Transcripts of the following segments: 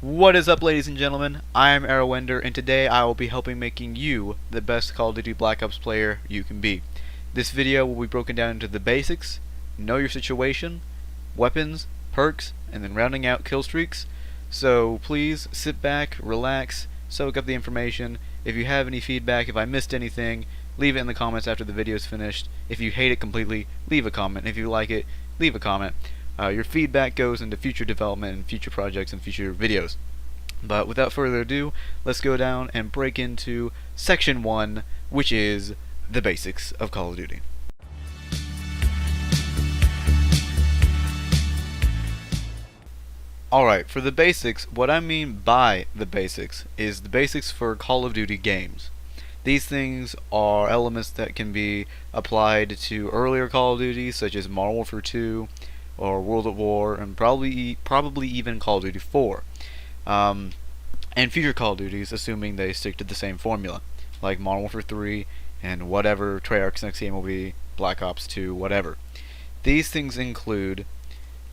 What is up, ladies and gentlemen? I am Arrowender, and today I will be helping making you the best Call of Duty Black Ops player you can be. This video will be broken down into the basics, know your situation, weapons, perks, and then rounding out killstreaks. So please sit back, relax, soak up the information. If you have any feedback, if I missed anything, leave it in the comments after the video is finished. If you hate it completely, leave a comment. If you like it, leave a comment. Your feedback goes into future development and future projects and future videos. But without further ado, let's go down and break into section 1, which is the basics of Call of Duty. Alright, for the basics, what I mean by the basics is the basics for Call of Duty games. These things are elements that can be applied to earlier Call of Duty, such as Modern Warfare 2, or World at War, and probably even Call of Duty 4. And future Call of Duties, assuming they stick to the same formula, like Modern Warfare 3, and whatever Treyarch's next game will be, Black Ops 2, whatever. These things include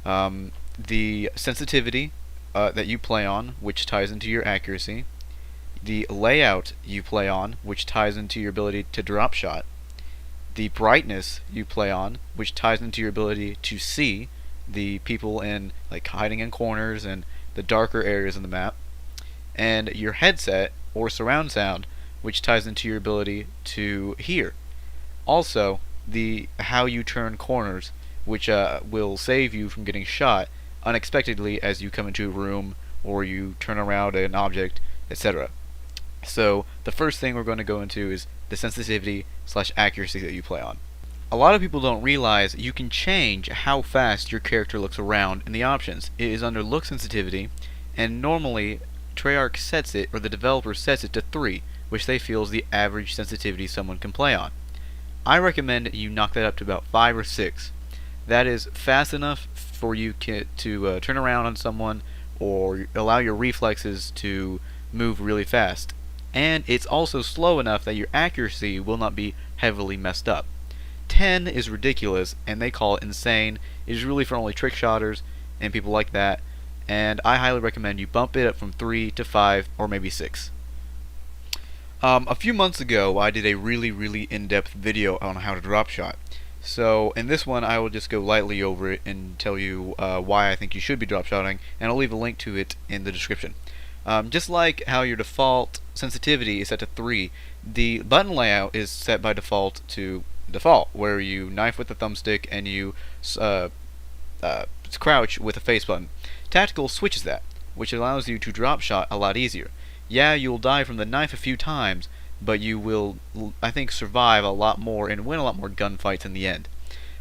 the sensitivity that you play on, which ties into your accuracy, the layout you play on, which ties into your ability to drop shot, the brightness you play on, which ties into your ability to see the people in like hiding in corners and the darker areas of the map, and your headset or surround sound, which ties into your ability to hear. Also, the how you turn corners, which will save you from getting shot unexpectedly as you come into a room or you turn around an object, etc. So the first thing we're going to go into is the sensitivity / accuracy that you play on. A lot of people don't realize you can change how fast your character looks around in the options. It is under look sensitivity, and normally Treyarch sets it, or the developer sets it to 3, which they feel is the average sensitivity someone can play on. I recommend you knock that up to about 5 or 6. That is fast enough for you to turn around on someone or allow your reflexes to move really fast. And it's also slow enough that your accuracy will not be heavily messed up. 10 is ridiculous, and they call it insane. It is really for only trick shotters and people like that, and I highly recommend you bump it up from 3 to 5 or maybe 6. A few months ago, I did a really in-depth video on how to drop shot. So in this one, I will just go lightly over it and tell you why I think you should be drop shotting, and I'll leave a link to it in the description. Just like how your default sensitivity is set to 3, the button layout is set by default to default, where you knife with the thumbstick and you crouch with a face button. Tactical switches that, which allows you to drop shot a lot easier. Yeah, you'll die from the knife a few times, but you will, I think, survive a lot more and win a lot more gunfights in the end.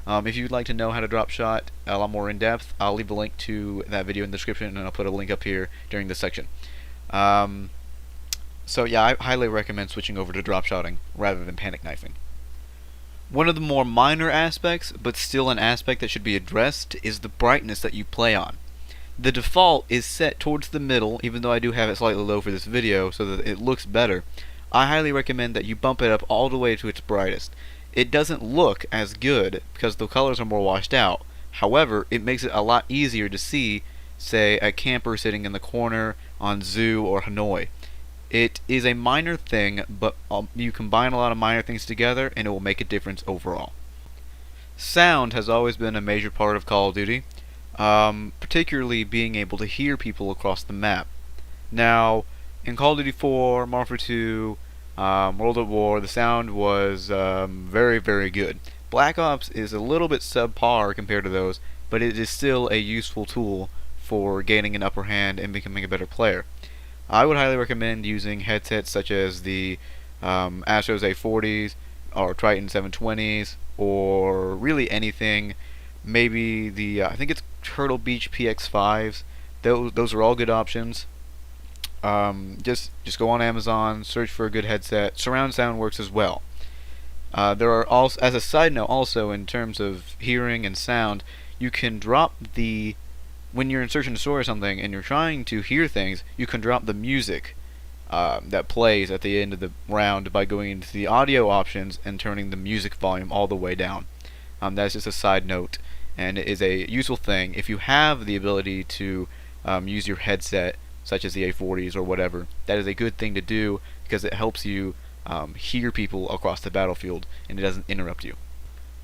If you'd like to know how to drop shot a lot more in depth, I'll leave a link to that video in the description, and I'll put a link up here during this section. So yeah, I highly recommend switching over to drop shotting rather than panic knifing. One of the more minor aspects, but still an aspect that should be addressed, is the brightness that you play on. The default is set towards the middle, even though I do have it slightly low for this video so that it looks better. I highly recommend that you bump it up all the way to its brightest. It doesn't look as good because the colors are more washed out. However, it makes it a lot easier to see, say, a camper sitting in the corner on Zoo or Hanoi. It is a minor thing, but you combine a lot of minor things together and it will make a difference overall. Sound has always been a major part of Call of Duty, particularly being able to hear people across the map. Now, in Call of Duty 4, Modern Warfare 2, World at War, the sound was very good. Black Ops is a little bit subpar compared to those, but it is still a useful tool for gaining an upper hand and becoming a better player. I would highly recommend using headsets such as the Astros A40s or Triton 720s, or really anything. Maybe the I think it's Turtle Beach PX5s. Those are all good options. Just go on Amazon, search for a good headset. Surround sound works as well. There are also, as a side note, also in terms of hearing and sound, you can drop the when you're in search and destroy or something and you're trying to hear things, you can drop the music that plays at the end of the round by going into the audio options and turning the music volume all the way down. That's just a side note, and it is a useful thing if you have the ability to use your headset such as the A40s or whatever, that is a good thing to do because it helps you hear people across the battlefield and it doesn't interrupt you.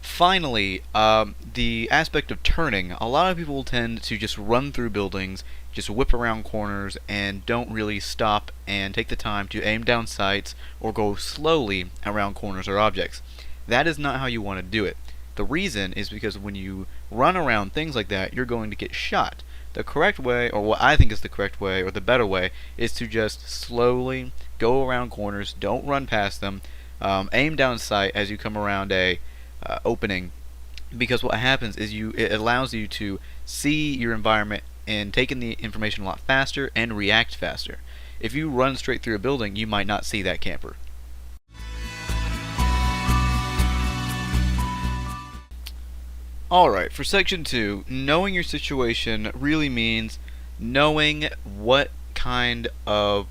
Finally, the aspect of turning. A lot of people tend to just run through buildings, just whip around corners, and don't really stop and take the time to aim down sights or go slowly around corners or objects. That is not how you want to do it. The reason is because when you run around things like that, you're going to get shot. The correct way, or what I think is the correct way, or the better way, is to just slowly go around corners, don't run past them, aim down sight as you come around a opening, because what happens is it allows you to see your environment and take in the information a lot faster and react faster. If you run straight through a building, you might not see that camper. Alright, for section 2, knowing your situation really means knowing what kind of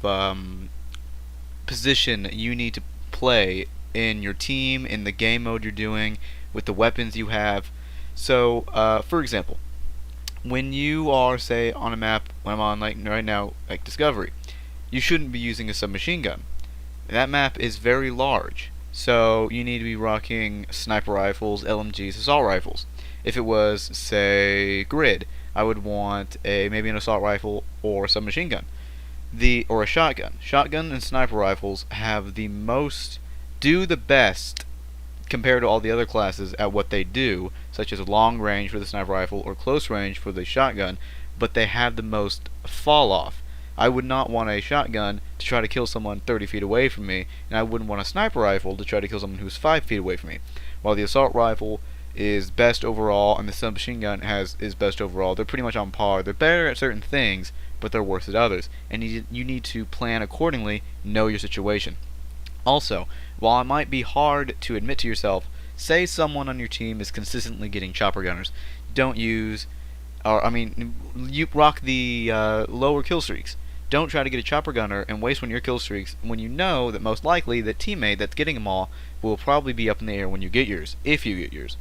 position you need to play in your team, in the game mode you're doing, with the weapons you have. So, for example, when you are, say, on a map, when I'm on, like, right now, like Discovery, you shouldn't be using a submachine gun. That map is very large, so you need to be rocking sniper rifles, LMGs, assault rifles. If it was, say, Grid, I would want maybe an assault rifle or a submachine gun, or a shotgun. Shotgun and sniper rifles have do the best compared to all the other classes at what they do, such as long range for the sniper rifle or close range for the shotgun, but they have the most fall off. I would not want a shotgun to try to kill someone 30 feet away from me, and I wouldn't want a sniper rifle to try to kill someone who's 5 feet away from me. While the assault rifle is best overall and the submachine gun is best overall, they're pretty much on par. They're better at certain things, but they're worse at others, and you need to plan accordingly, know your situation. Also, while it might be hard to admit to yourself, say someone on your team is consistently getting chopper gunners, you rock the lower kill streaks. Don't try to get a chopper gunner and waste one of your kill streaks when you know that most likely the teammate that's getting them all will probably be up in the air when you get yours, if you get yours.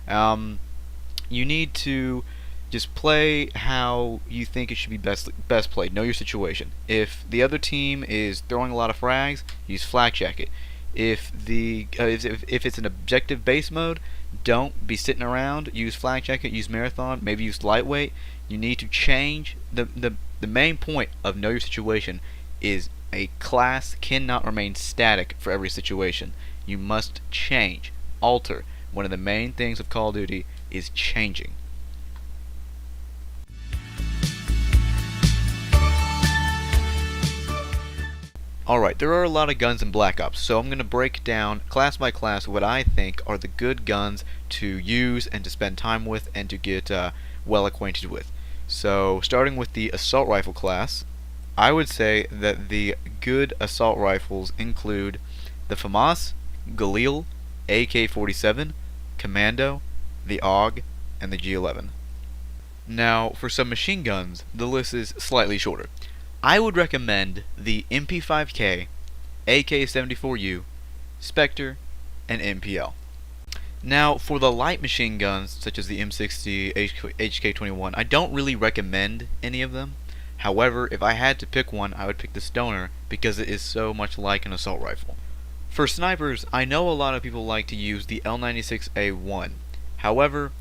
You need to just play how you think it should be best played. Know your situation. If the other team is throwing a lot of frags, use flak jacket. If it's an objective base mode, don't be sitting around. Use flak jacket. Use marathon. Maybe use lightweight. You need to change. The main point of know your situation is a class cannot remain static for every situation. You must change, alter. One of the main things of Call of Duty is changing. Alright, there are a lot of guns in Black Ops, so I'm going to break down class by class what I think are the good guns to use and to spend time with and to get well acquainted with. So, starting with the assault rifle class, I would say that the good assault rifles include the FAMAS, Galil, AK-47, Commando, the AUG, and the G11. Now, for some machine guns, the list is slightly shorter. I would recommend the MP5K, AK-74U, Spectre, and MPL. Now, for the light machine guns, such as the M60, HK21, I don't really recommend any of them. However, if I had to pick one, I would pick the Stoner, because it is so much like an assault rifle. For snipers, I know a lot of people like to use the L96A1. However,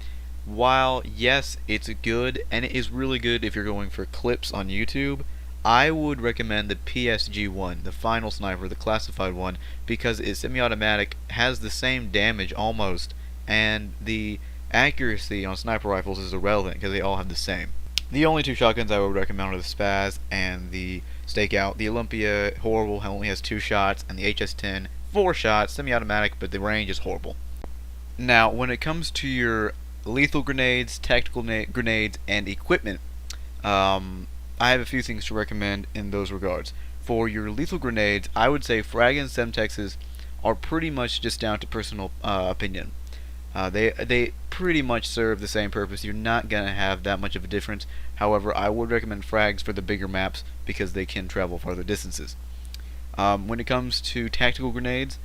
while yes, it's good, and it is really good if you're going for clips on YouTube, I would recommend the PSG-1, the final sniper, the classified one, because it's semi-automatic, has the same damage almost, and the accuracy on sniper rifles is irrelevant because they all have the same. The only two shotguns I would recommend are the Spaz and the Stakeout. The Olympia, horrible, only has 2 shots, and the HS-10, 4 shots, semi-automatic, but the range is horrible. Now, when it comes to your lethal grenades, tactical grenades, and equipment, I have a few things to recommend in those regards. For your lethal grenades, I would say Frag and Semtexes are pretty much just down to personal opinion. They pretty much serve the same purpose. You're not going to have that much of a difference. However, I would recommend Frags for the bigger maps because they can travel farther distances. When it comes to tactical grenades,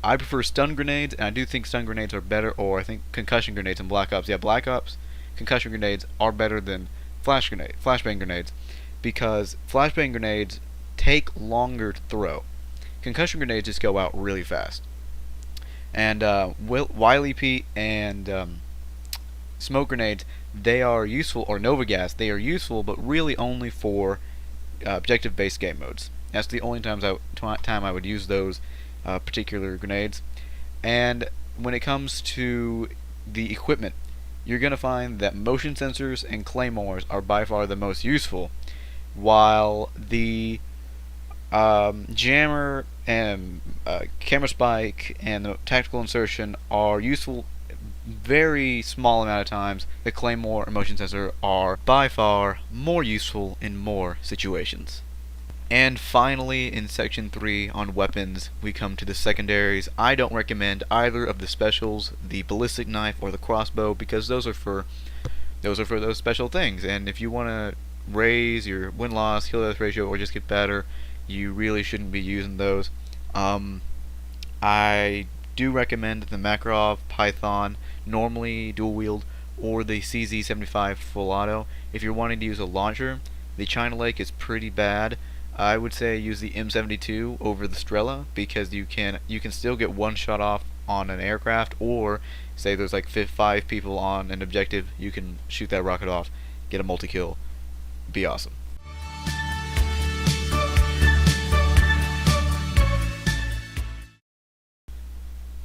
I prefer stun grenades, and I do think stun grenades are better, or I think concussion grenades in Black Ops. Yeah, Black Ops, concussion grenades are better than flashbang grenades. because flashbang grenades take longer to throw. Concussion grenades just go out really fast. And Wily Pete and smoke grenades, they are useful, or Nova Gas, they are useful, but really only for objective-based game modes. That's the only time I would use those particular grenades. And when it comes to the equipment, you're going to find that motion sensors and claymores are by far the most useful, while the jammer and camera spike and the tactical insertion are useful very small amount of times. The claymore and motion sensor are by far more useful in more situations. And finally, in section 3 on weapons, we come to the secondaries. I don't recommend either of the specials, the ballistic knife or the crossbow, because those are for those special things. And if you want to raise your win-loss, kill-death ratio, or just get better, you really shouldn't be using those. I do recommend the Makarov Python, normally dual wield, or the CZ75 full auto. If you're wanting to use a launcher, the China Lake is pretty bad. I would say use the M72 over the Strela, because you can still get one shot off on an aircraft, or say there's like 5 people on an objective, you can shoot that rocket off, get a multi-kill, be awesome.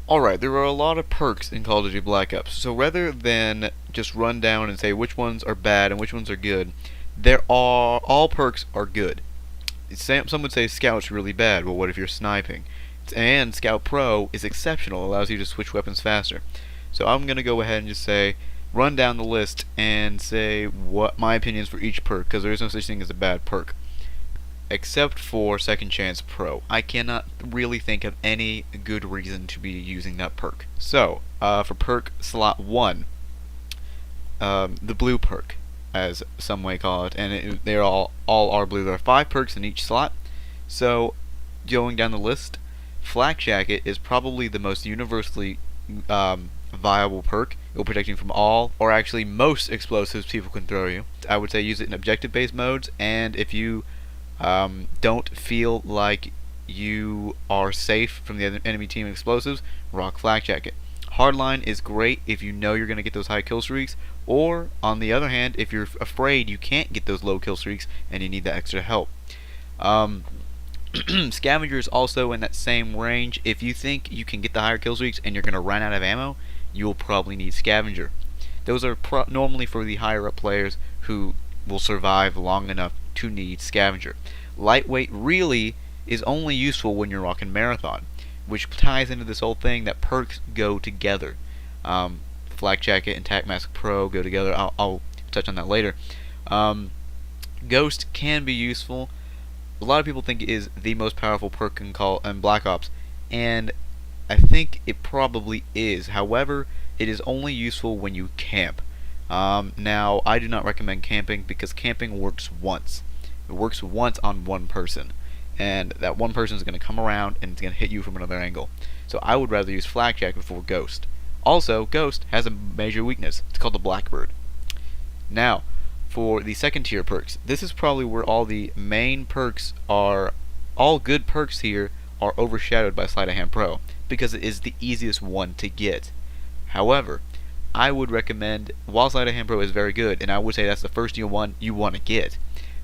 Alright, there are a lot of perks in Call of Duty Black Ops, so rather than just run down and say which ones are bad and which ones are good, all perks are good. Some would say Scout's really bad. Well, what if you're sniping? And Scout Pro is exceptional, allows you to switch weapons faster. So I'm going to go ahead and just say, run down the list and say what my opinions for each perk, because there is no such thing as a bad perk. Except for Second Chance Pro. I cannot really think of any good reason to be using that perk. So, for perk slot 1, the blue perk, as some may call it, and they're all are blue. There are 5 perks in each slot. So, going down the list, Flak Jacket is probably the most universally viable perk. It will protect you from all, or actually most explosives people can throw you. I would say use it in objective-based modes, and if you don't feel like you are safe from the enemy team explosives, rock Flak Jacket. Hardline is great if you know you're going to get those high kill streaks, or on the other hand, if you're afraid you can't get those low kill streaks and you need that extra help. Scavenger is also in that same range. If you think you can get the higher kill streaks and you're going to run out of ammo, you'll probably need Scavenger. Those are normally for the higher up players who will survive long enough to need Scavenger. Lightweight really is only useful when you're rocking Marathon, which ties into this whole thing that perks go together. Flak Jacket and Tac Mask Pro go together. I'll touch on that later. Ghost can be useful. A lot of people think it is the most powerful perk in Black Ops, and I think it probably is. However, it is only useful when you camp. Now, I do not recommend camping, because camping works once. It works once on one person, and that one person is going to come around and it's going to hit you from another angle. So I would rather use Flak Jacket before Ghost. Also, Ghost has a major weakness. It's called the Blackbird. Now, for the second tier perks, this is probably where all the main perks are, all good perks here are overshadowed by Sleight of Hand Pro, because it is the easiest one to get. However, I would recommend, while Sleight of Hand Pro is very good, and I would say that's the first you want to get,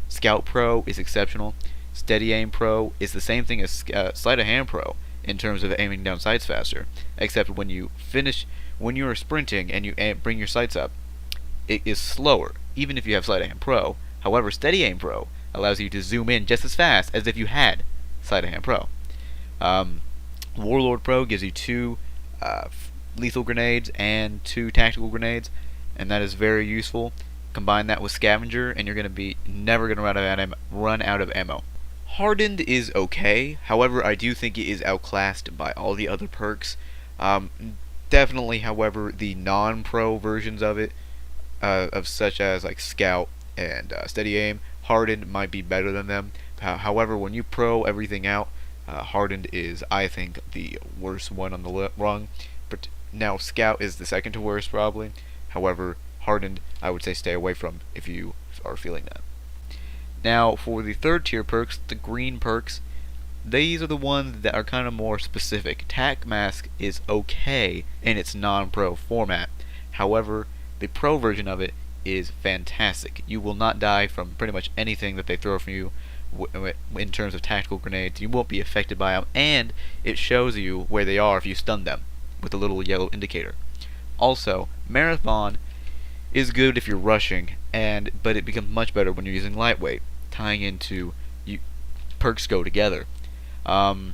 Scout Pro is exceptional. Steady Aim Pro is the same thing as Sleight of Hand Pro in terms of aiming down sights faster, except when you are sprinting and you bring your sights up, it is slower, even if you have Sleight of Hand Pro. However, Steady Aim Pro allows you to zoom in just as fast as if you had Sleight of Hand Pro. Warlord Pro gives you 2 lethal grenades and 2 tactical grenades, and that is very useful. Combine that with Scavenger, and you're going to be never going to run out of ammo. Hardened is okay. However, I do think it is outclassed by all the other perks. Definitely, however, the non-pro versions of it, of such as like Scout and Steady Aim, Hardened might be better than them. However, when you pro everything out, Hardened is, I think, the worst one on the rung. But now Scout is the second to worst probably. However, Hardened, I would say stay away from if you are feeling that. Now, for the third tier perks, the green perks, these are the ones that are kind of more specific. Tac Mask is okay in its non-pro format. However, the pro version of it is fantastic. You will not die from pretty much anything that they throw from you in terms of tactical grenades. You won't be affected by them, and it shows you where they are if you stun them with a little yellow indicator. Also, Marathon is good if you're rushing, but it becomes much better when you're using lightweight. Tying into perks go together. And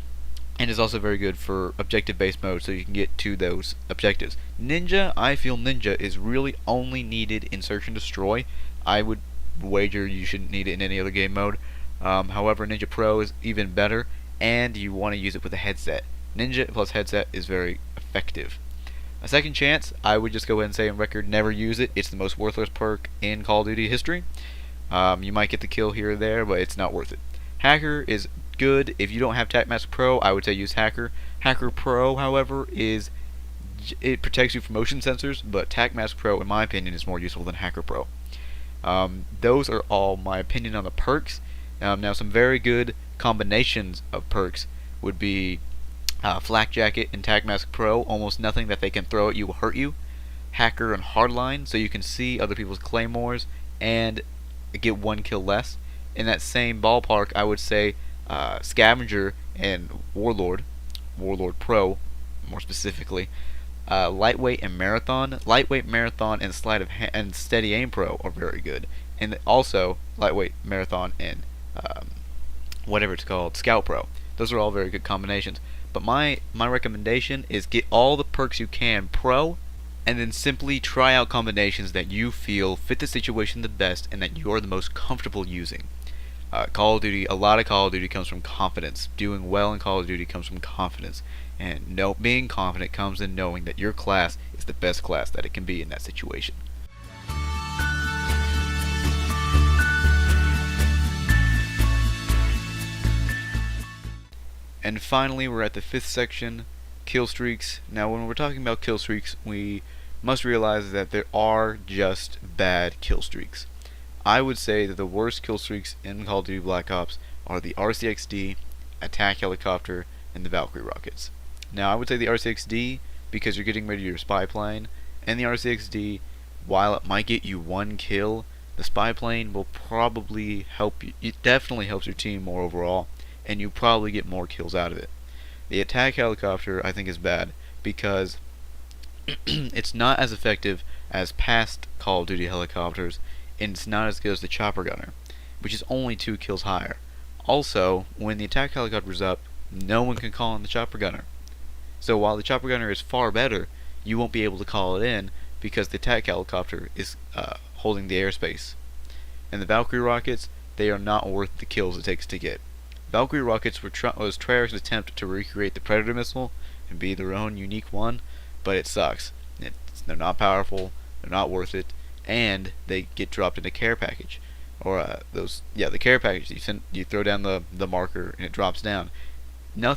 is also very good for objective-based mode, so you can get to those objectives. Ninja, I feel Ninja is really only needed in Search and Destroy. I would wager you shouldn't need it in any other game mode. However, Ninja Pro is even better, and you want to use it with a headset. Ninja plus headset is very effective. A second chance, I would just go ahead and say on record, never use it. It's the most worthless perk in Call of Duty history. You might get the kill here or there, but it's not worth it. Hacker is good. If you don't have Tac Mask Pro, I would say use Hacker. Hacker Pro, however, it protects you from motion sensors, but Tac Mask Pro, in my opinion, is more useful than Hacker Pro. Those are all my opinion on the perks. Now, some very good combinations of perks would be Flak Jacket and Tac Mask Pro. Almost nothing that they can throw at you will hurt you. Hacker and Hardline, so you can see other people's claymores and get one kill less. In that same ballpark, I would say Scavenger and Warlord Pro, more specifically, Lightweight and Marathon. Lightweight, Marathon, and and Steady Aim Pro are very good, and also Lightweight, Marathon, and whatever it's called, Scout Pro. Those are all very good combinations. But my recommendation is get all the perks you can Pro, and then simply try out combinations that you feel fit the situation the best and that you're the most comfortable using. Call of Duty, a lot of Call of Duty comes from confidence. Doing well in Call of Duty comes from confidence. And being confident comes in knowing that your class is the best class that it can be in that situation. And finally, we're at the fifth section, Killstreaks. Now, when we're talking about Killstreaks, we must realize that there are just bad Killstreaks. I would say that the worst Killstreaks in Call of Duty Black Ops are the RCXD, Attack Helicopter, and the Valkyrie Rockets. Now, I would say the RCXD because you're getting rid of your spy plane, and the RCXD, while it might get you one kill, the spy plane will probably help you. It definitely helps your team more overall, and you probably get more kills out of it. The Attack Helicopter, I think, is bad because it's not as effective as past Call of Duty helicopters, and it's not as good as the Chopper Gunner, which is only 2 kills higher. Also, when the Attack Helicopter is up, no one can call in the Chopper Gunner. So while the Chopper Gunner is far better, you won't be able to call it in because the Attack Helicopter is holding the airspace. And the Valkyrie Rockets, they are not worth the kills it takes to get. Valkyrie Rockets was Treyarch's attempt to recreate the Predator missile and be their own unique one, but it sucks. They're not powerful, they're not worth it, and they get dropped in a care package, or the care package. You throw down the marker and it drops down. None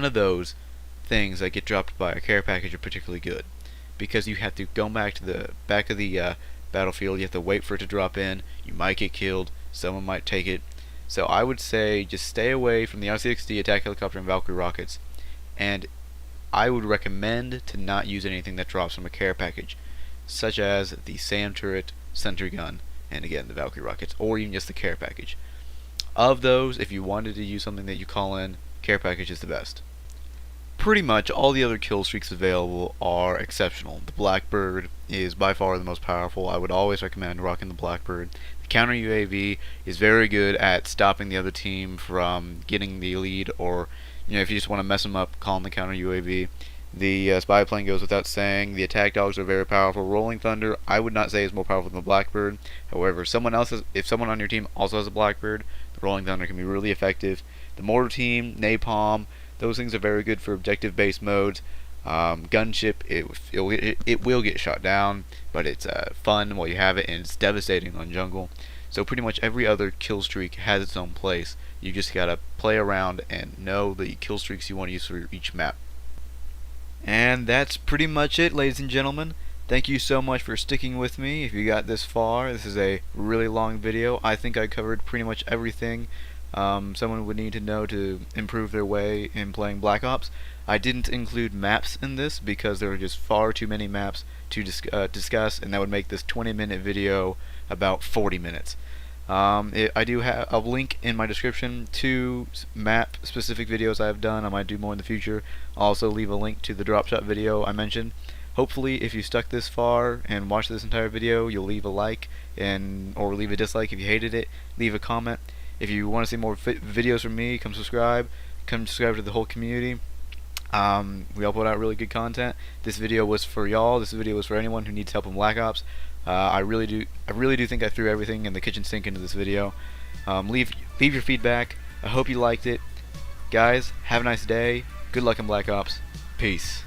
of those things that get dropped by a care package are particularly good, because you have to go back to the back of the battlefield. You have to wait for it to drop in. You might get killed. Someone might take it. So I would say just stay away from the RCXD, Attack Helicopter, and Valkyrie Rockets, and I would recommend to not use anything that drops from a care package, such as the SAM turret, sentry gun, and again the Valkyrie Rockets, or even just the care package. Of those, if you wanted to use something that you call in, care package is the best. Pretty much all the other kill streaks available are exceptional. The Blackbird is by far the most powerful. I would always recommend rocking the Blackbird. The counter UAV is very good at stopping the other team from getting the lead, or if you just want to mess them up, call them the counter UAV. The spy plane goes without saying. The attack dogs are very powerful. Rolling Thunder, I would not say is more powerful than the Blackbird. However, if someone on your team also has a Blackbird, the Rolling Thunder can be really effective. The Mortar Team, Napalm, those things are very good for objective-based modes. Gunship, it will get shot down, but it's fun while you have it, and it's devastating on jungle. So pretty much every other kill streak has its own place. You just gotta play around and know the kill streaks you want to use for each map. And that's pretty much it, ladies and gentlemen. Thank you so much for sticking with me. If you got this far, this is a really long video. I think I covered pretty much everything someone would need to know to improve their way in playing Black Ops. I didn't include maps in this because there are just far too many maps to discuss, and that would make this 20-minute video about 40 minutes. I do have a link in my description to map specific videos I've done. I might do more in the future. I'll also leave a link to the drop shot video I mentioned. Hopefully, if you stuck this far and watched this entire video, you'll leave a like or leave a dislike if you hated it. Leave a comment. If you want to see more videos from me, come subscribe. Come subscribe to the whole community. We all put out really good content. This video was for y'all. This video was for anyone who needs help in Black Ops. I really do think I threw everything in the kitchen sink into this video. Leave your feedback. I hope you liked it. Guys, have a nice day. Good luck in Black Ops. Peace.